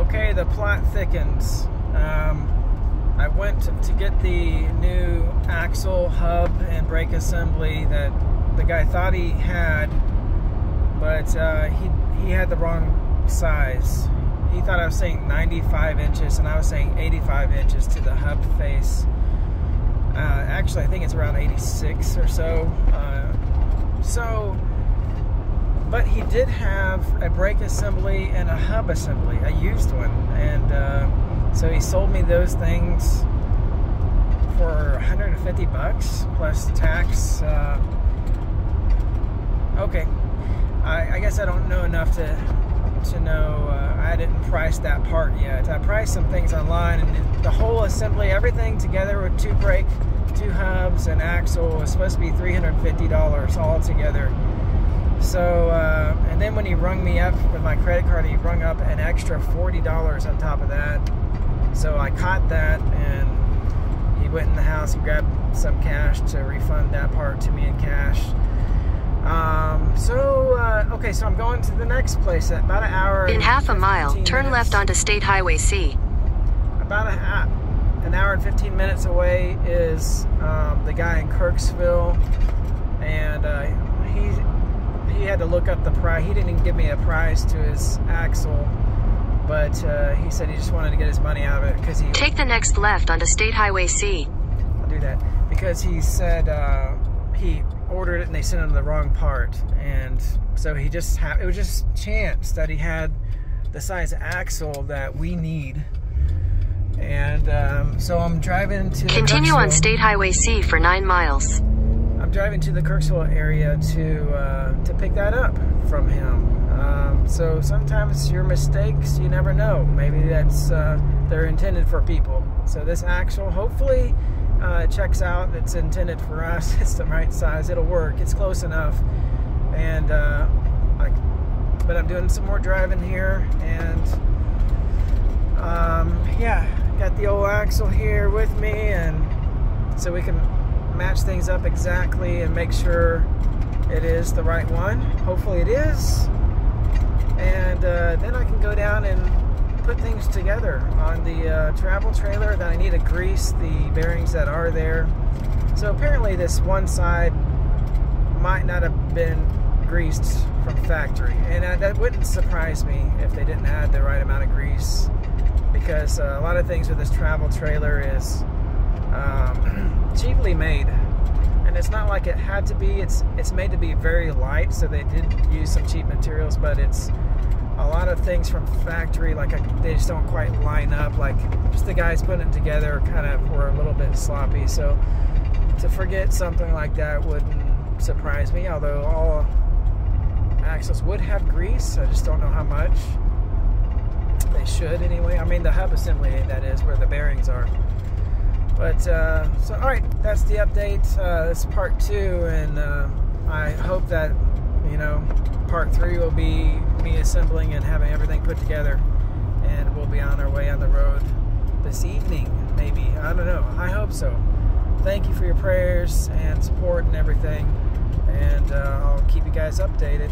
Okay, the plot thickens. I went to get the new axle, hub, and brake assembly that the guy thought he had, but he had the wrong size. He thought I was saying 95 inches, and I was saying 85 inches to the hub face. Actually, I think it's around 86 or so. But he did have a brake assembly and a hub assembly, a used one, and so he sold me those things for 150 bucks plus tax. Okay, I guess I don't know enough to know. I didn't price that part yet. I priced some things online, and the whole assembly, everything together with two brake, two hubs, and axle was supposed to be $350 all together. So, and then when he rung me up with my credit card, he rung up an extra $40 on top of that. So I caught that, and he went in the house and grabbed some cash to refund that part to me in cash. Okay, so I'm going to the next place at about an hour. In half a mile, turn left onto State Highway C. About an hour and 15 minutes away is the guy in Kirksville, and he had to look up the price. He didn't even give me a price to his axle, but he said he just wanted to get his money out of it because he... Take the next left onto State Highway C. I'll do that because he said he ordered it and they sent him the wrong part, and so he just it was just chance that he had the size axle that we need. And so I'm driving to continue on State Highway C for 9 miles. I'm driving to the Kirksville area to pick that up from him. So sometimes your mistakes, you never know. Maybe that's they're intended for people. So this axle, hopefully, checks out. It's intended for us. It's the right size. It'll work. It's close enough. And but I'm doing some more driving here, and yeah, got the old axle here with me, and so we can match things up exactly and make sure it is the right one. Hopefully it is, and then I can go down and put things together on the travel trailer. That I need to grease the bearings that are there. So apparently this one side might not have been greased from factory, and that wouldn't surprise me if they didn't add the right amount of grease, because a lot of things with this travel trailer is cheaply made, and it's not like it had to be. It's made to be very light, so they did use some cheap materials, but it's a lot of things from factory, like they just don't quite line up. Like just the guys putting it together kind of were a little bit sloppy. So to forget something like that wouldn't surprise me, although all axles would have grease. I just don't know how much. They should anyway. I mean the hub assembly, that is, where the bearings are. But so alright, that's the update. This is part 2, and I hope that, you know, part 3 will be me assembling and having everything put together, and we'll be on our way on the road this evening, maybe. I don't know. I hope so. Thank you for your prayers and support and everything, and I'll keep you guys updated.